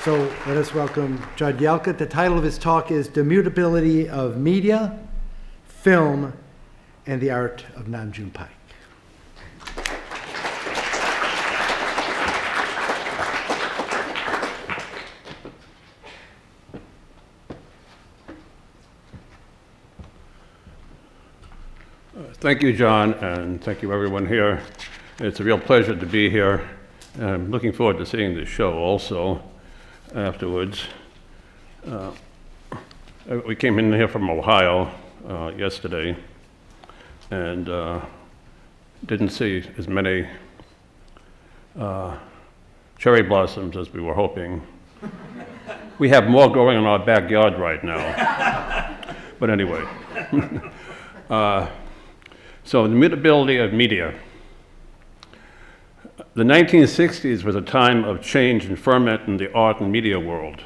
So let us welcome Jud Yalkut. The title of his talk is The Mutability of Media, Film, and the Art of Nam June Paik. Thank you, John, and thank you everyone here. It's a real pleasure to be here. I'm looking forward to seeing the show also afterwards. We came in here from Ohio yesterday and didn't see as many cherry blossoms as we were hoping. We have more growing in our backyard right now. But anyway. So the mutability of media. The 1960s was a time of change and ferment in the art and media world.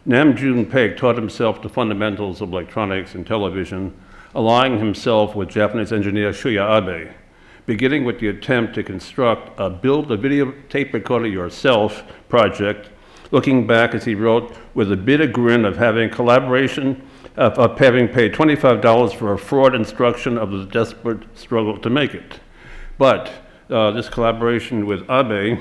Nam June Paik taught himself the fundamentals of electronics and television, allying himself with Japanese engineer Shuya Abe, beginning with the attempt to construct a build a videotape recorder yourself project, looking back, as he wrote, with a bitter grin of having collaboration of having paid $25 for a fraud instruction of the desperate struggle to make it. But this collaboration with Abe,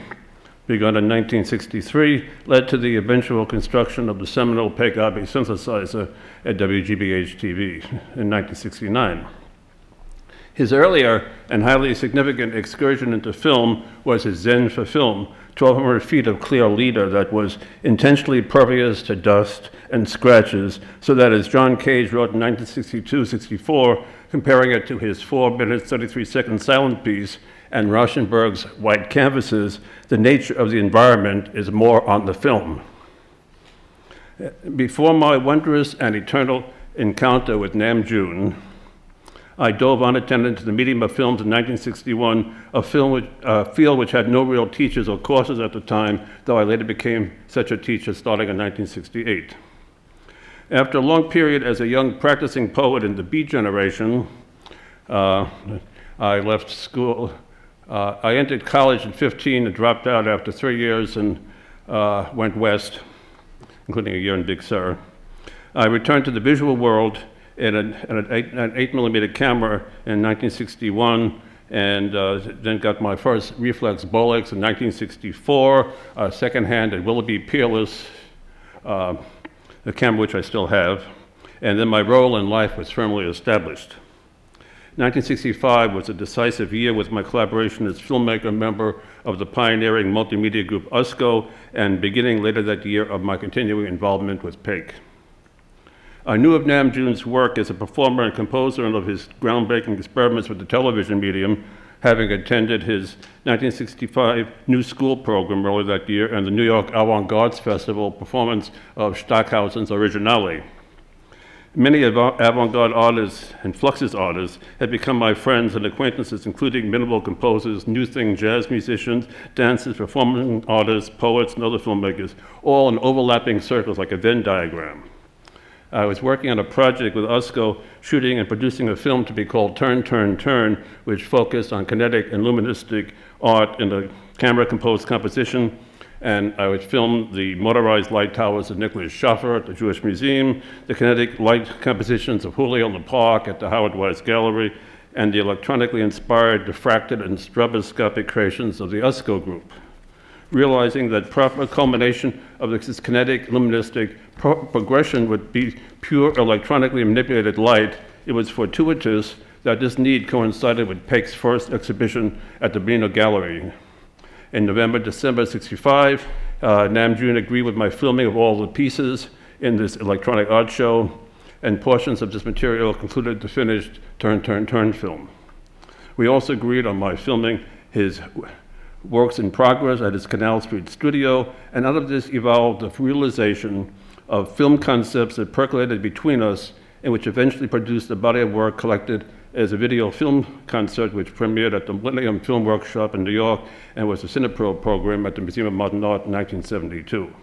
begun in 1963, led to the eventual construction of the seminal Paik-Abe synthesizer at WGBH-TV in 1969. His earlier and highly significant excursion into film was his Zen for Film, 1,200 feet of clear leader that was intentionally pervious to dust and scratches, so that, as John Cage wrote in 1962-64, comparing it to his 4 minutes, 33-second silent piece and Rauschenberg's white canvases, the nature of the environment is more on the film. Before my wondrous and eternal encounter with Nam June, I dove unattended into the medium of films in 1961, a field which had no real teachers or courses at the time, though I later became such a teacher starting in 1968. After a long period as a young practicing poet in the Beat generation, I left school. I entered college at 15 and dropped out after 3 years and went west, including a year in Big Sur. I returned to the visual world in an 8mm camera in 1961, and then got my first reflex Bolex in 1964, secondhand at Willoughby Peerless, the camera which I still have, and then my role in life was firmly established. 1965 was a decisive year with my collaboration as filmmaker member of the pioneering multimedia group USCO, and beginning later that year of my continuing involvement with Paik. I knew of Nam June's work as a performer and composer and of his groundbreaking experiments with the television medium, having attended his 1965 New School program earlier that year and the New York Avant-Garde Festival performance of Stockhausen's Originale. Many avant-garde artists and Fluxus artists have become my friends and acquaintances, including minimal composers, new thing jazz musicians, dancers, performing artists, poets, and other filmmakers, all in overlapping circles like a Venn diagram. I was working on a project with USCO, shooting and producing a film to be called Turn, Turn, Turn, which focused on kinetic and luministic art in a camera-composed composition. And I would film the motorized light towers of Nicholas Schaffer at the Jewish Museum, the kinetic light compositions of Julio in the Park at the Howard Weiss Gallery, and the electronically inspired diffracted and stroboscopic creations of the USCO group. Realizing that proper culmination of this kinetic luministic progression would be pure electronically manipulated light, it was fortuitous that this need coincided with Paik's first exhibition at the Benino Gallery. In November, December '65, Nam June agreed with my filming of all the pieces in this electronic art show, and portions of this material concluded the finished Turn, Turn, Turn film. We also agreed on my filming his works in progress at his Canal Street studio, and out of this evolved the realization of film concepts that percolated between us, and which eventually produced a body of work collected as a video film concert which premiered at the Millennium Film Workshop in New York and was a Cinepro program at the Museum of Modern Art in 1972.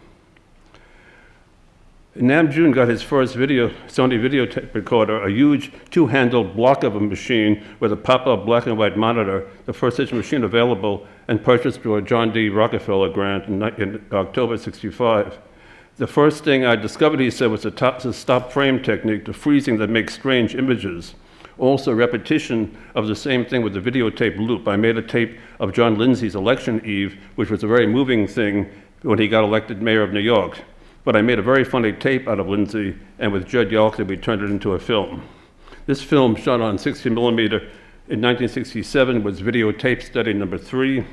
Nam June got his first Sony videotape recorder, a huge two-handled block of a machine with a pop-up black and white monitor, the first such machine available, and purchased through a John D. Rockefeller grant in October '65. The first thing I discovered, he said, was the stop frame technique, the freezing that makes strange images. Also, repetition of the same thing with the videotape loop. I made a tape of John Lindsay's election eve, which was a very moving thing when he got elected mayor of New York. But I made a very funny tape out of Lindsay, and with Jud Yalkut, we turned it into a film. This film, shot on 60 millimeter in 1967, was videotape study number 3.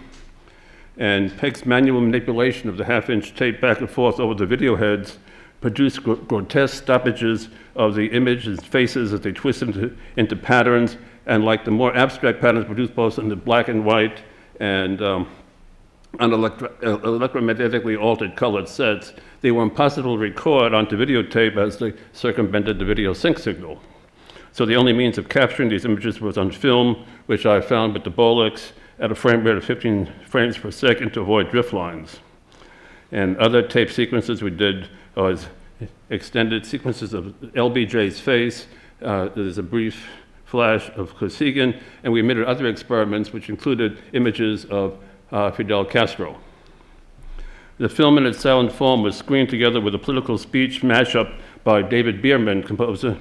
And Paik's manual manipulation of the half-inch tape back and forth over the video heads produced grotesque stoppages of the image and faces as they twist into patterns, and like the more abstract patterns produced both in the black and white and on electromagnetically altered colored sets, they were impossible to record onto videotape as they circumvented the video sync signal. So the only means of capturing these images was on film, which I found with the Bolex at a frame rate of 15 frames per second to avoid drift lines. And other tape sequences we did was extended sequences of LBJ's face. There's a brief flash of Kosygin, and we emitted other experiments which included images of Fidel Castro. The film in its silent form was screened together with a political speech mashup by David Bierman, composer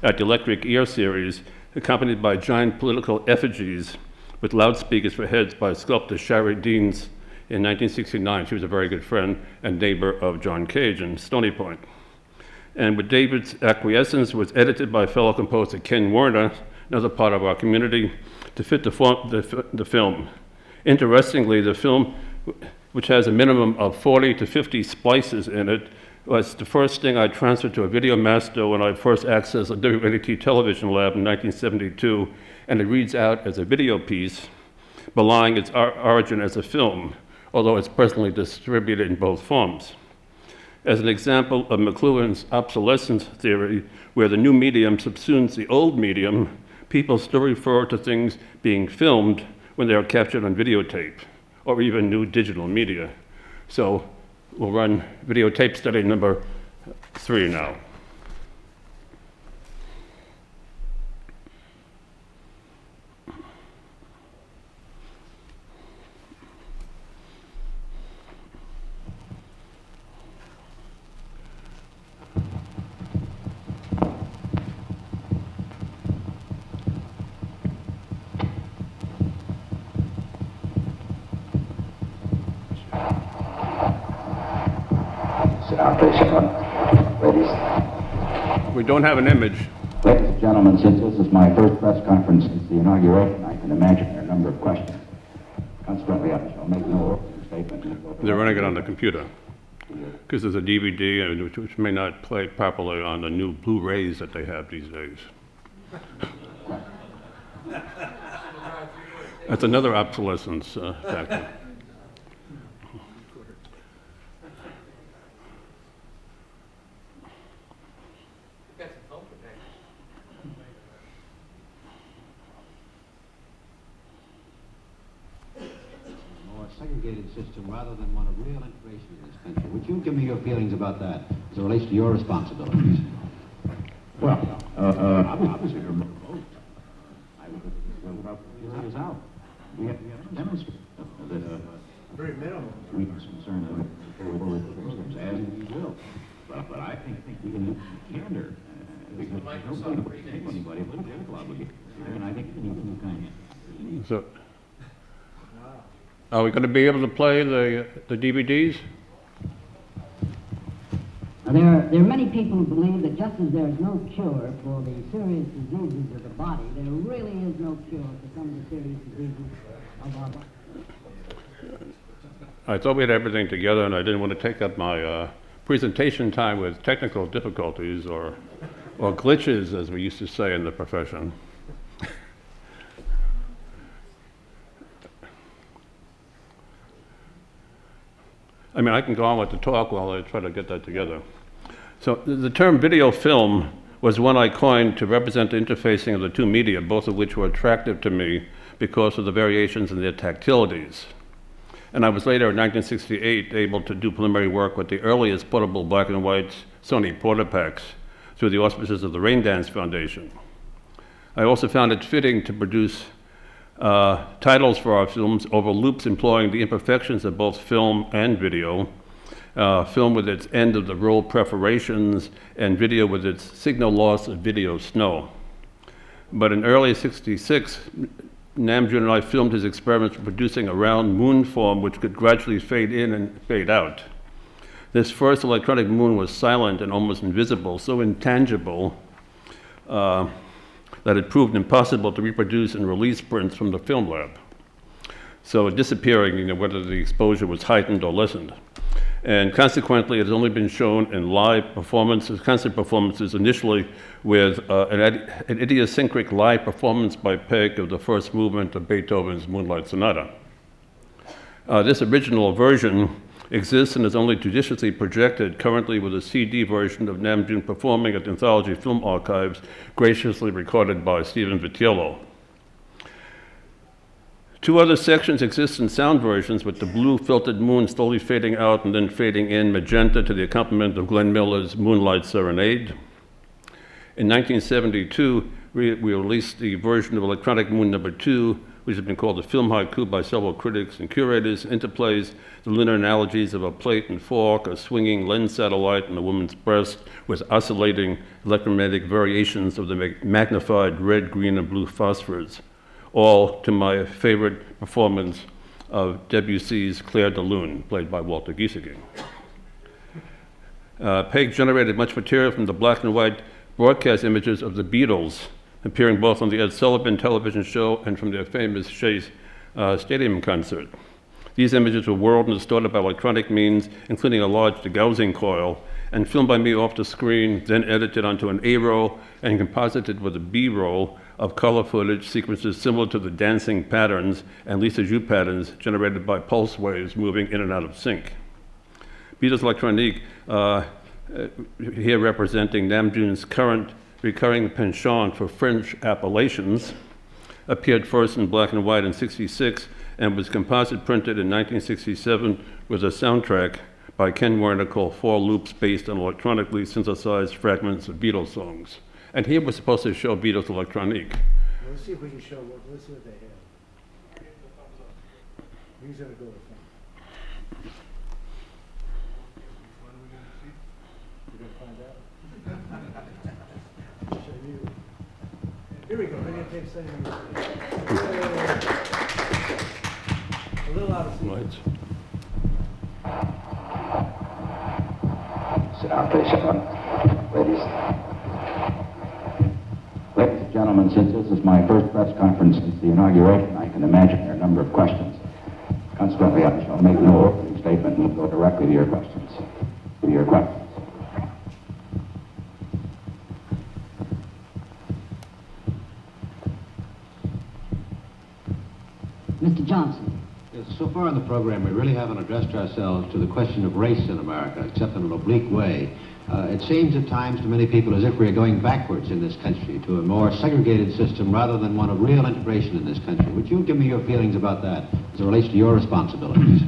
at the Electric Ear series, accompanied by giant political effigies with loudspeakers for heads by sculptor Shari Deans in 1969. She was a very good friend and neighbor of John Cage in Stony Point. And with David's acquiescence, was edited by fellow composer Ken Werner, another part of our community, to fit the film. Interestingly, the film, which has a minimum of 40 to 50 splices in it, was the first thing I transferred to a video master when I first accessed a WNET television lab in 1972, and it reads out as a video piece, belying its origin as a film, although it's presently distributed in both forms. As an example of McLuhan's obsolescence theory, where the new medium subsumes the old medium, people still refer to things being filmed when they are captured on videotape, or even new digital media. So we'll run videotape study number 3 now. We don't have an image. Ladies and gentlemen, since this is my first press conference since the inauguration, I can imagine there are a number of questions. Consequently, I shall make no opening statement. They're running it on the computer, because there's a DVD which may not play properly on the new Blu-rays that they have these days. That's another obsolescence factor. Segregated system rather than one of real integration in this country. Would you give me your feelings about that as it relates to your responsibilities? Well, obviously, you're both. I would about years out. We have to demonstrate that Very minimal. we are concerned with programs as we will. But I think we can use candor because there's no point to take anybody with a political obligation. And I think we can kind of. So, are we going to be able to play the DVDs? There are many people who believe that just as there is no cure for the serious diseases of the body, there really is no cure for some of the serious diseases of our body. I thought we had everything together, and I didn't want to take up my presentation time with technical difficulties or glitches, as we used to say in the profession. I mean, I can go on with the talk while I try to get that together. So the term video film was one I coined to represent the interfacing of the two media, both of which were attractive to me because of the variations in their tactilities. And I was later, in 1968, able to do preliminary work with the earliest portable black and white Sony Portapacks through the auspices of the Rain Dance Foundation. I also found it fitting to produce titles for our films over loops employing the imperfections of both film and video, film with its end of the roll perforations, and video with its signal loss of video snow. But in early '66, Nam June and I filmed his experiments producing a round moon form which could gradually fade in and fade out. This first electronic moon was silent and almost invisible, so intangible that it proved impossible to reproduce and release prints from the film lab. So disappearing, whether the exposure was heightened or lessened. And consequently, it has only been shown in live performances, concert performances, initially with an idiosyncratic live performance by Paik of the first movement of Beethoven's Moonlight Sonata. This original version exists and is only judiciously projected currently with a CD version of Nam June performing at the Anthology Film Archives, graciously recorded by Stephen Vitiello. Two other sections exist in sound versions, with the blue filtered moon slowly fading out and then fading in magenta to the accompaniment of Glenn Miller's Moonlight Serenade. In 1972, we released the version of Electronic Moon No. 2, which has been called a film haiku by several critics and curators, interplays the lunar analogies of a plate and fork, a swinging lens satellite, and a woman's breast, with oscillating electromagnetic variations of the magnified red, green, and blue phosphors, all to my favorite performance of Debussy's Clair de Lune, played by Walter Gieseking. Paik generated much material from the black and white broadcast images of the Beatles, appearing both on the Ed Sullivan television show and from their famous Shea Stadium concert. These images were whirled and distorted by electronic means, including a large degaussing coil, and filmed by me off the screen, then edited onto an A-roll and composited with a B-roll of color footage sequences similar to the dancing patterns and Lisa Joux patterns generated by pulse waves moving in and out of sync. Beatles Electronique, here representing Nam June's current recurring penchant for French appellations, appeared first in black and white in '66 and was composite printed in 1967 with a soundtrack by Ken Werner called Four Loops, based on electronically synthesized fragments of Beatles songs. And here we're supposed to show Beatles Electronique. Let's see if we can show let's see what they have. Who's gonna go with them? We're gonna find out. Show you. Here we go. We're gonna take something. A little out of sequence. Sit down, please, everyone. Ladies and gentlemen, since this is my first press conference since the inauguration, I can imagine there are a number of questions. Consequently, I shall make no opening statement and go directly to your questions. Mr. Johnson. Yes, so far in the program, we really haven't addressed ourselves to the question of race in America, except in an oblique way. It seems at times to many people as if we are going backwards in this country to a more segregated system rather than one of real integration in this country. Would you give me your feelings about that as it relates to your responsibilities?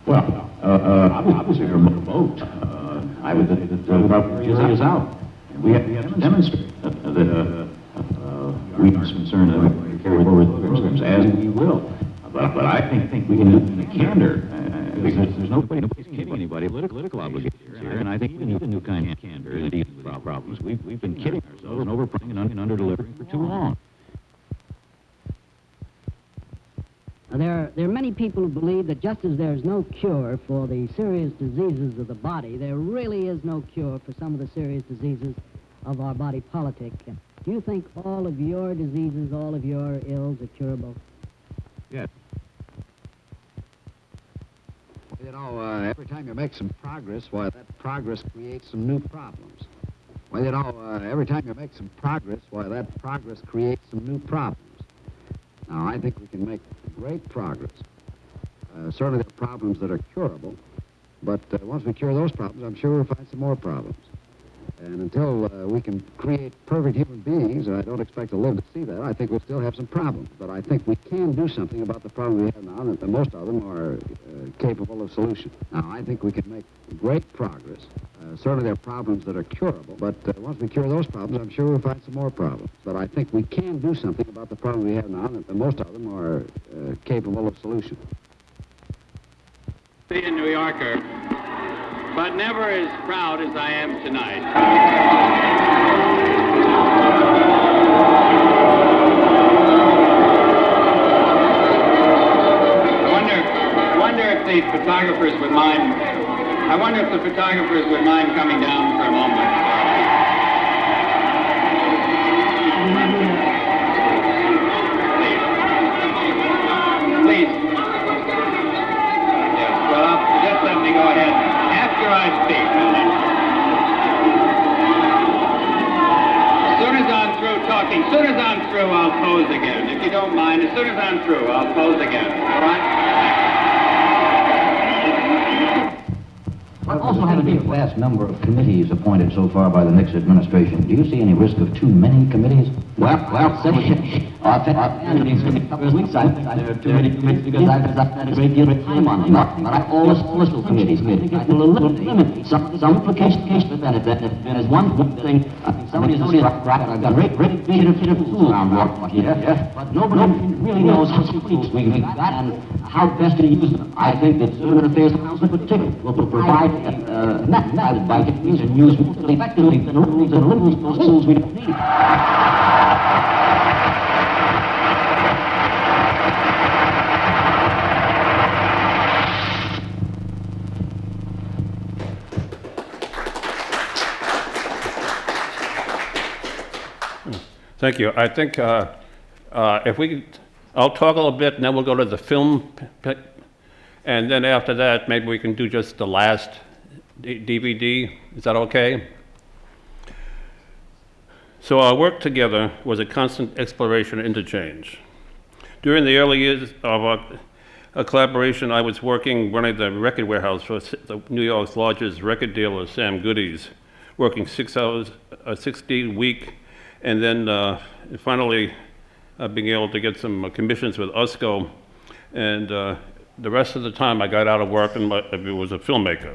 Well, obviously you're a vote. I would say that the jury is out. We have to demonstrate that we are concerned that we carry forward the programs as we will. But I think we can do it in a candor, because there's nobody's kidding anybody. Political obligations here, and I think we need a new kind of candor to deal with our problems. We've been kidding ourselves and overplaying and under-delivering for too long. There are many people who believe that just as there's no cure for the serious diseases of the body, there really is no cure for some of the serious diseases of our body politic. Do you think all of your diseases, all of your ills are curable? Yes. You know, every time you make some progress, why, that progress creates some new problems. Well, you know, every time you make some progress, why, that progress creates some new problems. Now, I think we can make great progress. Certainly there are problems that are curable, but once we cure those problems, I'm sure we'll find some more problems. And until we can create perfect human beings, and I don't expect to live to see that, I think we'll still have some problems. But I think we can do something about the problem we have now, and most of them are capable of solution. Now, I think we can make great progress. Certainly there are problems that are curable, but once we cure those problems, I'm sure we'll find some more problems. But I think we can do something about the problem we have now, and most of them are capable of solution. The New Yorker. but never as proud as I am tonight. The photographers would mind. I wonder if the photographers would mind coming down for a moment. Please. Yes, well, just let me go ahead after I speak. As soon as I'm through talking, as soon as I'm through, I'll pose again. If you don't mind, as soon as I'm through, I'll pose again. All right? Also having a vast number of committees appointed so far by the Nixon administration. Do you see any risk of too many committees? Well, committees. There are too many committees because I've had a great deal of time on them. But I always little committees. I will limit some implication of benefit. And as one thing, somebody's got a great bit of tool around here, but nobody really knows how tools we got and how best to use them. I think that Urban Affairs Council in particular will provide methods by techniques and use more effectively than eliminate those tools we don't need. Thank you. I think if we, I'll talk a little bit, and then we'll go to the film, and then after that, maybe we can do just the last DVD. Is that okay? So our work together was a constant exploration and interchange. During the early years of our collaboration, I was running the record warehouse for New York's largest record dealer, Sam Goody's, working 6 hours, 6 days a week, and then finally being able to get some commissions with USCO, and the rest of the time I got out of work and was a filmmaker.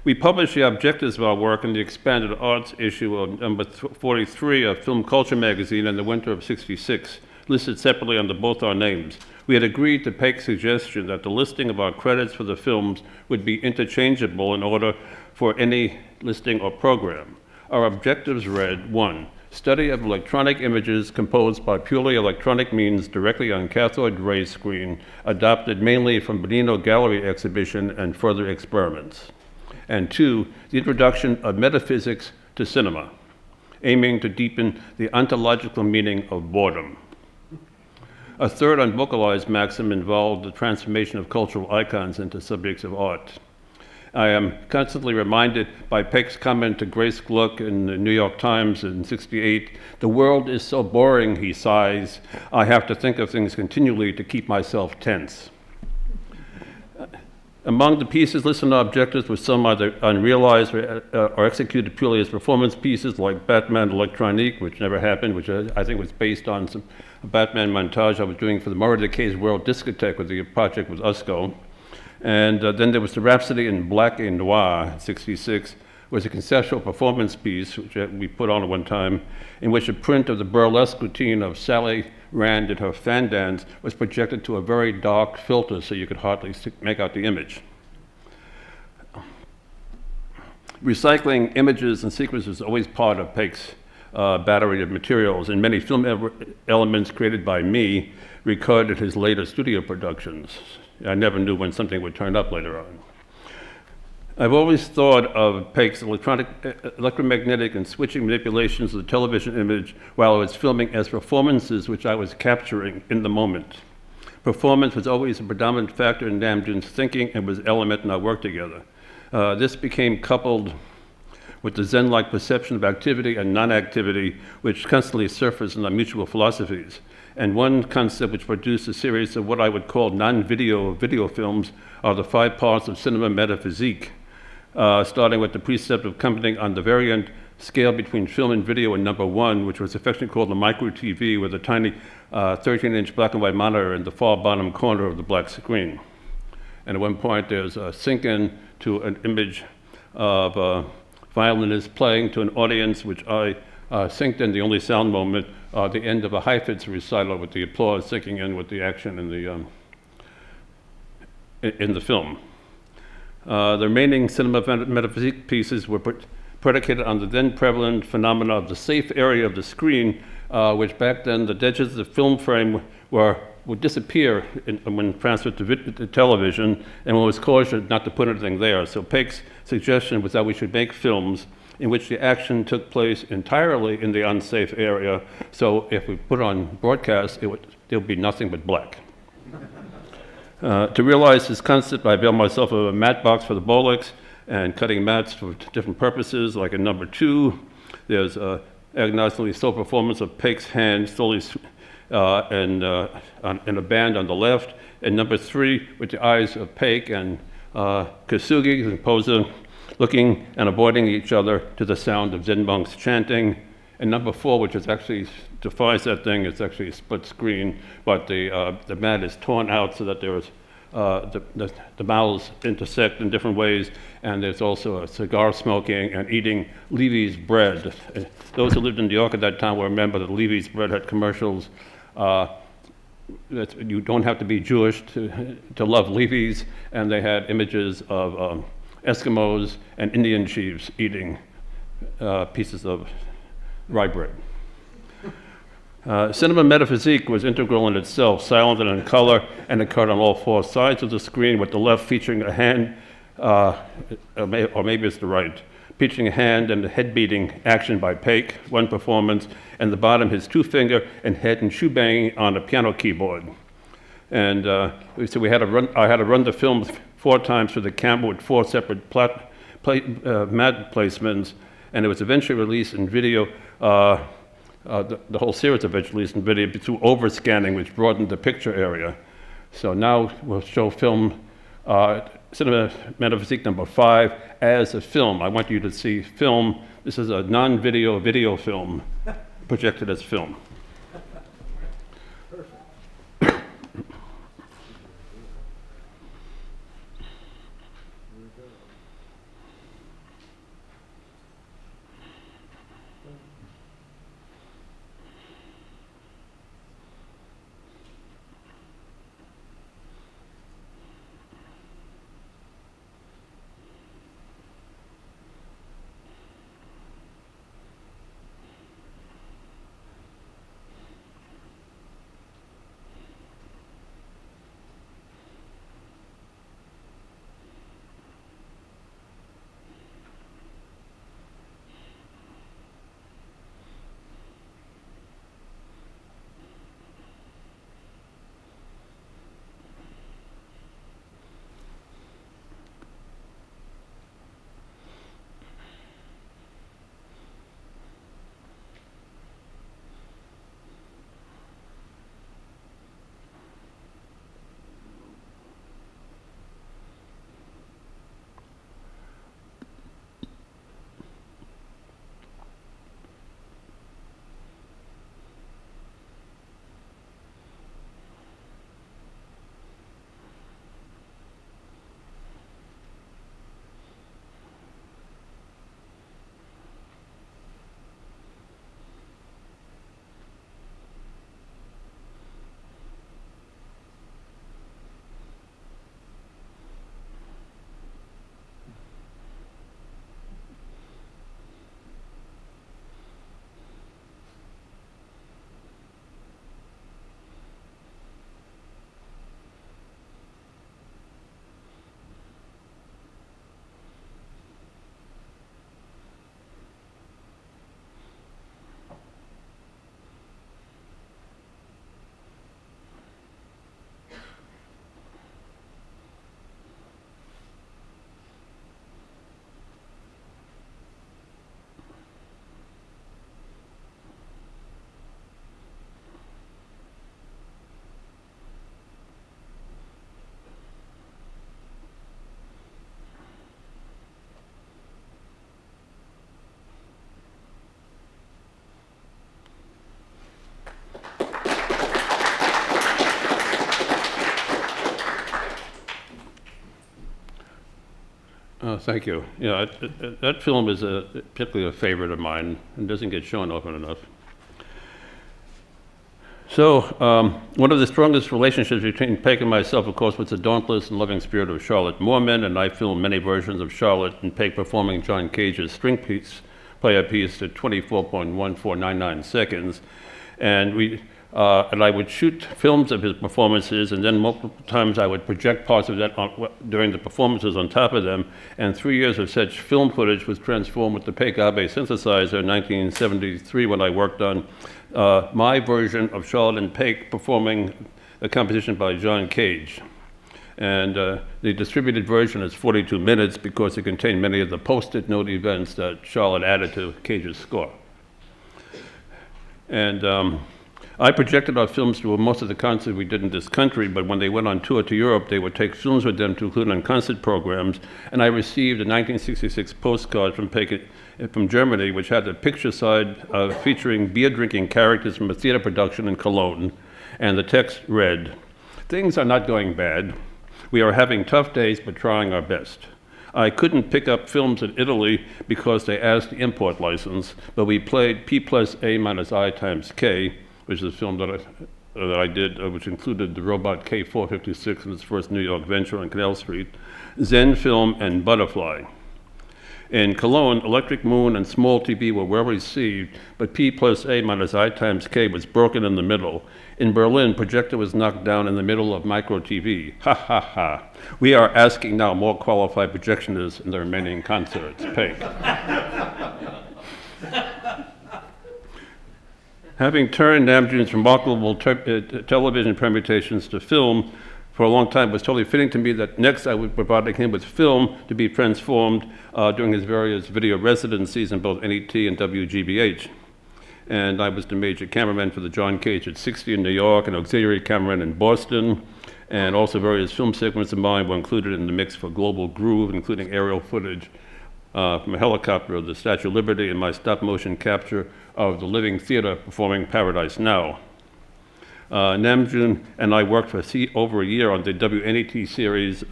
We published the objectives of our work in the expanded arts issue of number 43 of Film Culture magazine in the winter of '66, listed separately under both our names. We had agreed to Paik's suggestion that the listing of our credits for the films would be interchangeable in order for any listing or program. Our objectives read: 1, study of electronic images composed by purely electronic means directly on cathode ray screen, adopted mainly from Bonino Gallery exhibition and further experiments. And 2, the introduction of metaphysics to cinema, aiming to deepen the ontological meaning of boredom. A third unvocalized maxim involved the transformation of cultural icons into subjects of art. I am constantly reminded by Paik's comment to Grace Gluck in the New York Times in '68, "The world is so boring," he sighs, "I have to think of things continually to keep myself tense." Among the pieces listed in our objectives were some either unrealized or executed purely as performance pieces, like Batman Electronique, which never happened, which I think was based on some Batman montage I was doing for the Murray Decay's World Discotheque with the project with USCO. And then there was the Rhapsody in Black et Noir, '66, was a conceptual performance piece, which we put on at one time, in which a print of the burlesque routine of Sally Rand and her fan dance was projected to a very dark filter so you could hardly make out the image. Recycling images and sequences is always part of Paik's battery of materials, and many film elements created by me recorded his later studio productions. I never knew when something would turn up later on. I've always thought of Paik's electromagnetic and switching manipulations of the television image while I was filming as performances which I was capturing in the moment. Performance was always a predominant factor in Nam June's thinking and was an element in our work together. This became coupled with the Zen-like perception of activity and non-activity, which constantly surfaced in our mutual philosophies. And one concept which produced a series of what I would call non-video video films are the 5 parts of cinema metaphysique, starting with the precept of accompanying on the variant scale between film and video in number 1, which was affectionately called the micro TV, with a tiny 13-inch black and white monitor in the far bottom corner of the black screen. And at one point there's a sync-in to an image of a violinist playing to an audience, which I synced in the only sound moment, the end of a Heifetz recital with the applause syncing in with the action in the film. The remaining cinema metaphysique pieces were predicated on the then prevalent phenomena of the safe area of the screen, which back then the edges of the film frame would disappear when transferred to television, and one was cautioned not to put anything there. So Paik's suggestion was that we should make films in which the action took place entirely in the unsafe area. So if we put on broadcast, there would be nothing but black. To realize this concept, I availed myself of a matte box for the Bolex and cutting mats for different purposes, like in number 2, there's a agnostically slow performance of Paik's hand slowly in a band on the left, and number 3, with the eyes of Paik and Kasugi, the composer, looking and avoiding each other to the sound of Zen monks chanting. And number 4, which is actually defies that thing, it's actually a split screen, but the mat is torn out so that there is the mouths intersect in different ways, and there's also a cigar smoking and eating Levy's bread. Those who lived in New York at that time will remember that Levy's bread had commercials. You don't have to be Jewish to love Levy's, and they had images of Eskimos and Indian chiefs eating pieces of rye bread. Cinema metaphysique was integral in itself, silent and in color, and occurred on all 4 sides of the screen, with the left featuring a hand, or maybe it's the right, featuring a hand and a head-beating action by Paik, one performance, and the bottom his 2-finger and head and shoe banging on a piano keyboard. And so I had to run the film 4 times through the camera with 4 separate matte placements, and it was eventually released in video. The whole series eventually released in video through overscanning, which broadened the picture area. So now we'll show film, cinema metaphysique number 5 as a film. I want you to see film. This is a non-video video film projected as film. Thank you. Yeah, that film is particularly a favorite of mine and doesn't get shown often enough. One of the strongest relationships between Paik and myself, of course, was the dauntless and loving spirit of Charlotte Moorman, and I filmed many versions of Charlotte and Paik performing John Cage's string player piece at 24.1499 seconds. And I would shoot films of his performances, and then multiple times I would project parts of that during the performances on top of them. And 3 years of such film footage was transformed with the Paik Abe synthesizer in 1973 when I worked on my version of Charlotte and Paik performing a composition by John Cage. And the distributed version is 42 minutes because it contained many of the post-it note events that Charlotte added to Cage's score. And I projected our films to most of the concerts we did in this country, but when they went on tour to Europe, they would take films with them to include on concert programs. And I received a 1966 postcard from Paik from Germany, which had the picture side featuring beer-drinking characters from a theater production in Cologne. And the text read, "Things are not going bad. We are having tough days, but trying our best. I couldn't pick up films in Italy because they asked the import license, but we played P plus A minus I times K, which is a film that I did, which included the robot K456 in its first New York venture on Canal Street, Zen Film, and Butterfly. In Cologne, Electric Moon and Small TV were well received, but P plus A minus I times K was broken in the middle. In Berlin, projector was knocked down in the middle of micro TV. Ha ha ha. We are asking now more qualified projectionists in the remaining concerts. Paik." Having turned Nam June's remarkable television permutations to film for a long time, it was totally fitting to me that next I would provide him with film to be transformed during his various video residencies in both NET and WGBH. And I was the major cameraman for the John Cage at 60 in New York, and auxiliary cameraman in Boston, and also various film segments of mine were included in the mix for Global Groove, including aerial footage from a helicopter of the Statue of Liberty and my stop-motion capture of the Living Theater performing Paradise Now. Nam June and I worked for over a year on the WNET series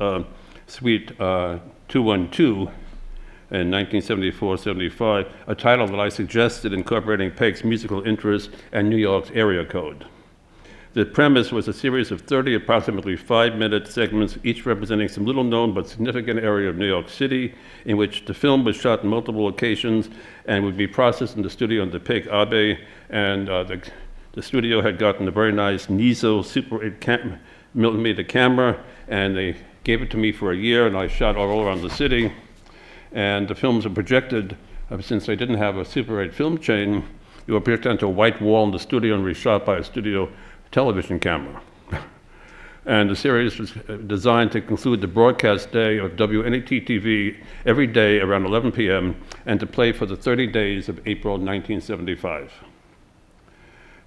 Suite 212 in 1974-75, a title that I suggested incorporating Paik's musical interest and New York's area code. The premise was a series of 30 approximately 5-minute segments, each representing some little-known but significant area of New York City, in which the film was shot in multiple locations and would be processed in the studio in the Paik Abe, and the studio had gotten a very nice Niso Super 8 millimeter camera, and they gave it to me for a year, and I shot all around the city. And the films were projected, since they didn't have a Super 8 film chain, they were projected onto a white wall in the studio and reshot by a studio television camera. And the series was designed to conclude the broadcast day of WNET TV every day around 11 p.m. and to play for the 30 days of April 1975.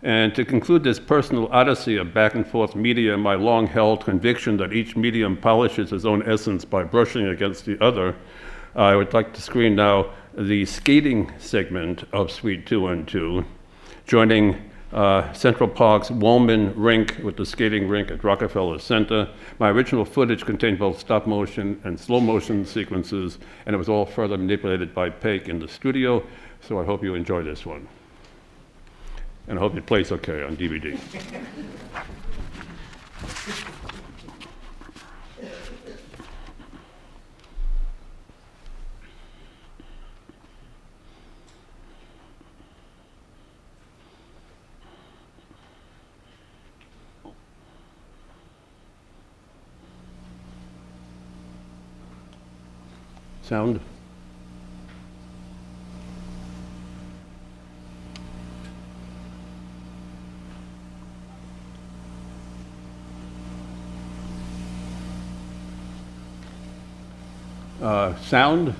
And to conclude this personal odyssey of back-and-forth media, my long-held conviction that each medium polishes its own essence by brushing against the other, I would like to screen now the skating segment of Suite 212, joining Central Park's Woolman Rink with the skating rink at Rockefeller Center. My original footage contained both stop-motion and slow-motion sequences, and it was all further manipulated by Paik in the studio, so I hope you enjoy this one. And I hope it plays okay on DVD. Sound? Sound?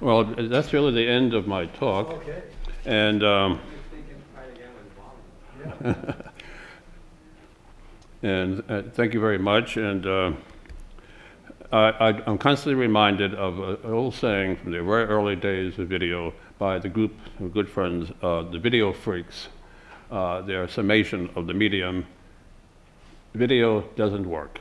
Well, that's really the end of my talk. Okay. And and thank you very much. And I'm constantly reminded of an old saying from the very early days of video by the group of good friends, the Video Freaks. Their summation of the medium: video doesn't work.